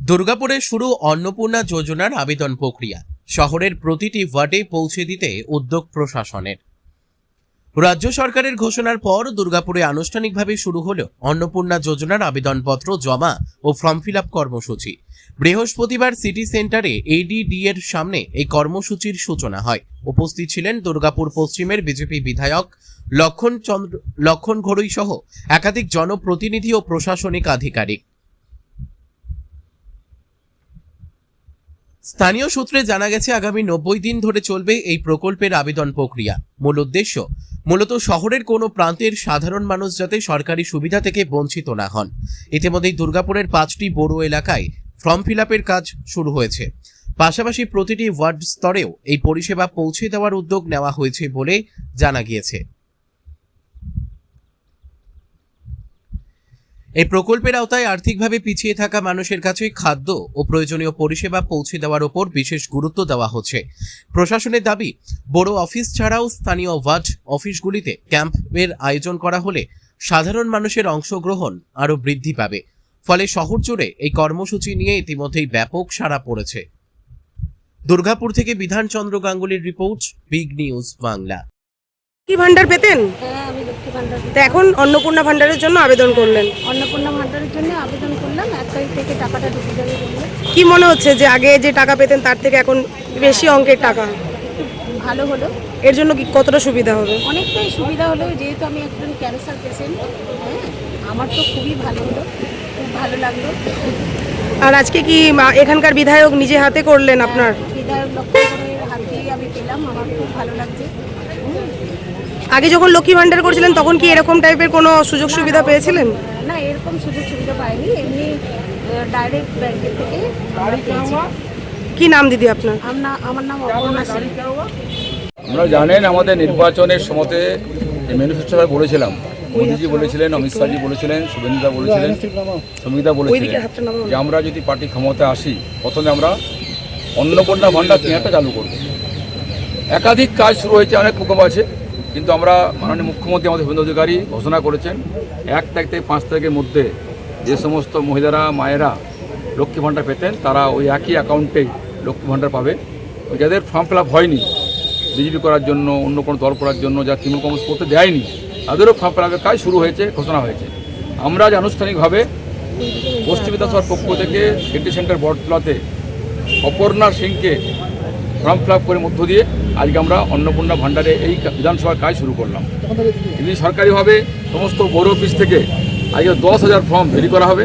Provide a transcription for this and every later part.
দুর্গাপুরে শুরু অন্নপূর্ণা যোজনার আবেদন প্রক্রিয়া। শহরের প্রতিটি ওয়ার্ডে পৌঁছে দিতে উদ্যোগ প্রশাসনের। রাজ্য সরকারের ঘোষণার পর দুর্গাপুরে আনুষ্ঠানিকভাবে শুরু হলো অন্নপূর্ণা যোজনার আবেদনপত্র জমা ও ফর্ম ফিল আপ কর্মসূচি। বৃহস্পতিবার সিটি সেন্টারে এডিডি এর সামনে এই কর্মসূচির সূচনা হয়। উপস্থিত ছিলেন দুর্গাপুর পশ্চিমের বিজেপি বিধায়ক লক্ষণ ঘড়ুই সহ একাধিক জনপ্রতিনিধি ও প্রশাসনিক আধিকারিক। স্থানীয় সূত্রে জানা গেছে, আগামী 90 দিন ধরে চলবে এই প্রকল্পের আবেদন প্রক্রিয়া। মূল উদ্দেশ্য মূলত শহরের কোনো প্রান্তের সাধারণ মানুষ যাতে সরকারি সুবিধা থেকে বঞ্চিত না হন। ইতিমধ্যেই দুর্গাপুরের 5টি বড় এলাকায় ফর্ম ফিল আপের কাজ শুরু হয়েছে। পাশাপাশি প্রতিটি ওয়ার্ড স্তরেও এই পরিষেবা পৌঁছে দেওয়ার উদ্যোগ নেওয়া হয়েছে বলে জানা গিয়েছে। এই প্রকল্পের আওতায় আর্থিকভাবে পিছিয়ে থাকা মানুষের কাছে খাদ্য ও প্রয়োজনীয় পরিষেবা পৌঁছে দেওয়ার উপর বিশেষ গুরুত্ব দেওয়া হচ্ছে। প্রশাসনের দাবি, বড় অফিস ছাড়াও স্থানীয় ওয়ার্ড অফিসগুলিতে ক্যাম্পের আয়োজন করা হলে সাধারণ মানুষের অংশগ্রহণ আরও বৃদ্ধি পাবে। ফলে শহর জুড়ে এই কর্মসূচি নিয়ে ইতিমধ্যেই ব্যাপক সাড়া পড়েছে। দুর্গাপুর থেকে বিধানচন্দ্র গাঙ্গুলির report, big news Bangla. Lakshmi Bhandar পেতেন? হ্যাঁ, আমি লক্ষ্মী ভান্ডার তো এখন অন্নপূর্ণা ভান্ডারের জন্য আবেদন করলেন। অন্নপূর্ণা ভান্ডারের জন্য আবেদন করলাম। 1 তারিখ থেকে টাকাটা ঢুকে যাবে বললে। কি মনে হচ্ছে যে আগে যে টাকা পেতেন তার থেকে এখন বেশি অঙ্কের টাকা? একটু ভালো হলো, এর জন্য কি কতটা সুবিধা হবে? অনেকটাই সুবিধা হলো। যেহেতু আমি একজন ক্যান্সার পেশেন্ট, হ্যাঁ, আমার তো খুবই ভালো হলো, খুব ভালো লাগলো। আর আজকে কি এখানকার বিধায়ক নিজে হাতে করলেন আপনার? বিধায়ক লক্ষ্মীর হাত দিয়েই আমি পেলাম, আমার খুব ভালো লাগছে। আগে যখন লক্ষ্মী ভান্ডার করছিলেন তখন কি এরকম টাইপের কোনো সুযোগ সুবিধা পেয়েছিলেন? না, এরকম সুযোগ সুবিধা পাইনি, এমনি ডাইরেক্ট ব্যাংকের থেকে আমরা পেয়েছি। কি নাম দিদি আপনার? আমার নাম অপর্ণা সিং। আপনারা জানেন, আমাদের নির্বাচনের সময়তে ম্যানিফেস্টোতে বলেছিলাম, মোদীজি বলেছিলেন, অমিত শাহজি বলেছিলেন, শুভেন্দুদা বলেছিলেন, সমিতা বলেছিলেন যে আমরা যদি পার্টি ক্ষমতায় আসি, প্রথমে আমরা অন্নপূর্ণা ভান্ডার কেনাটা চালু করব। একাধিক কাজ শুরু হয়েছে, অনেক প্রকল্প আছে, কিন্তু আমরা মাননীয় মুখ্যমন্ত্রী আমাদের শুভেন্দু অধিকারী ঘোষণা করেছেন 1 তারিখ থেকে 5 তারিখের মধ্যে যে সমস্ত মহিলারা, মায়েরা লক্ষ্মী ভান্ডার পেতেন তারা ওই একই অ্যাকাউন্টেই লক্ষ্মী ভান্ডার পাবে। যাদের ফর্ম ফিল আপ হয়নি বিজেপি করার জন্য, অন্য কোনো দল করার জন্য, যা তৃণমূল কংগ্রেস করতে দেয়নি, তাদেরও ফর্ম ফিল আপের কাজ শুরু হয়েছে, ঘোষণা হয়েছে। আমরা যে আনুষ্ঠানিকভাবে পশ্চিম বিধানসভার পক্ষ থেকে সিটি সেন্টার বটতলাতে অপর্ণা সিংকে ফর্ম ফিল আপ করে মধ্য দিয়ে আজকে আমরা অন্নপূর্ণা ভান্ডারে এই বিধানসভার কাজ শুরু করলাম। যদি সরকারিভাবে সমস্ত বড় অফিস থেকে আজকে 10,000 ফর্ম ভেরি করা হবে।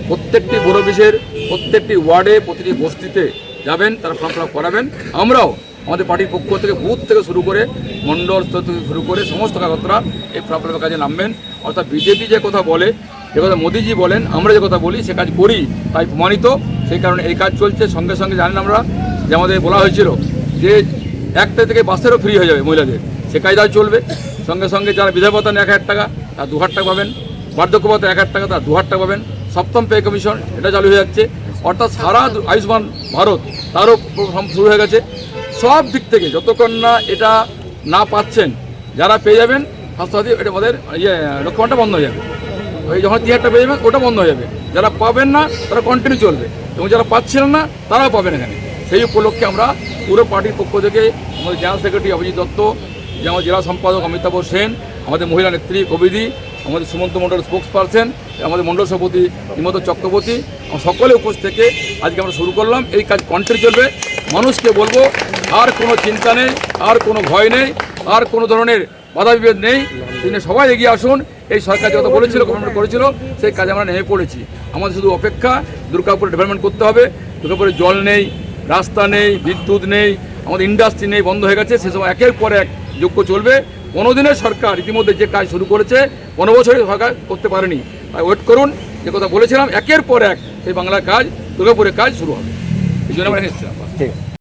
প্রত্যেকটি বড় অফিসের প্রত্যেকটি ওয়ার্ডে, প্রতিটি বস্তিতে যাবেন, তারা ফর্ম ফিল আপ করাবেন। আমরাও আমাদের পার্টির পক্ষ থেকে বুথ থেকে শুরু করে মণ্ডল স্তর থেকে শুরু করে সমস্ত কাগজরা এই ফর্ম ফিল আপের কাজে নামবেন। অর্থাৎ বিজেপি যে কথা বলে, যে কথা মোদীজি বলেন, আমরা যে কথা বলি সে কাজ করি, তাই প্রমাণিত। সেই কারণে এই কাজ চলছে। সঙ্গে সঙ্গে জানেন আমরা যে আমাদের বলা হয়েছিল যে 1 তারিখ থেকে বাসেরও ফ্রি হয়ে যাবে মহিলাদের, সে কাজটাও চলবে। সঙ্গে সঙ্গে যারা বিধবা ভাতা 1,000 টাকা, তারা 2,000 টাকা পাবেন। বার্ধক্য ভাতা 1,000 টাকা, তারা 2,000 টাকা পাবেন। 7ম পে কমিশন এটা চালু হয়ে যাচ্ছে। অর্থাৎ সারা আয়ুষ্মান ভারত তারও শুরু হয়ে গেছে। সব দিক থেকে যতক্ষণ না এটা না পাচ্ছেন, যারা পেয়ে যাবেন স্বাস্থ্যসাথী, এটা আমাদের লক্ষ্য ভান্ডার বন্ধ হয়ে যাবে। ওই যখন 3,000 টাকা পেয়ে যাবেন ওটা বন্ধ হয়ে যাবে। যারা পাবেন না তারা কন্টিনিউ চলবে, এবং যারা পাচ্ছিলেন না তারাও পাবেন এখানে। সেই উপলক্ষে আমরা পুরো পার্টির পক্ষ থেকে আমাদের জেনারেল সেক্রেটারি অভিজিৎ দত্ত, যে আমার জেলা সম্পাদক অমিতাভ সেন, আমাদের মহিলা নেত্রী কবিদি, আমাদের সুমন্ত মণ্ডল স্পোক্স পারসন, আমাদের মণ্ডল সভাপতি হিমন্ত চক্রবর্তী, সকলে উপস্থিত থেকে আজকে আমরা শুরু করলাম। এই কাজ কন্টিনিউ চলবে। মানুষকে বলবো, আর কোনো চিন্তা নেই, আর কোনো ভয় নেই, আর কোনো ধরনের বাধা বিভেদ নেই। তিনি সবাই এগিয়ে আসুন। এই সরকার যে কথা বলেছিল, গভর্নমেন্ট করেছিল, সেই কাজে আমরা নেমে পড়েছি। আমাদের শুধু অপেক্ষা, দুর্গাপুরে ডেভেলপমেন্ট করতে হবে। দুর্গাপুরে জল নেই, রাস্তা নেই, বিদ্যুৎ নেই, আমাদের ইন্ডাস্ট্রি নেই, বন্ধ হয়ে গেছে। সেসব একের পর এক যোগ্য চলবে। 15 দিনের সরকার ইতিমধ্যে যে কাজ শুরু করেছে 15 বছরে সরকার করতে পারেনি। তাই ওয়েট করুন, যে কথা বলেছিলাম একের পর এক সেই বাংলার কাজ, দুর্গাপুরের কাজ শুরু হবে। এই জন্য আমরা এসেছিলাম। ঠিক আছে।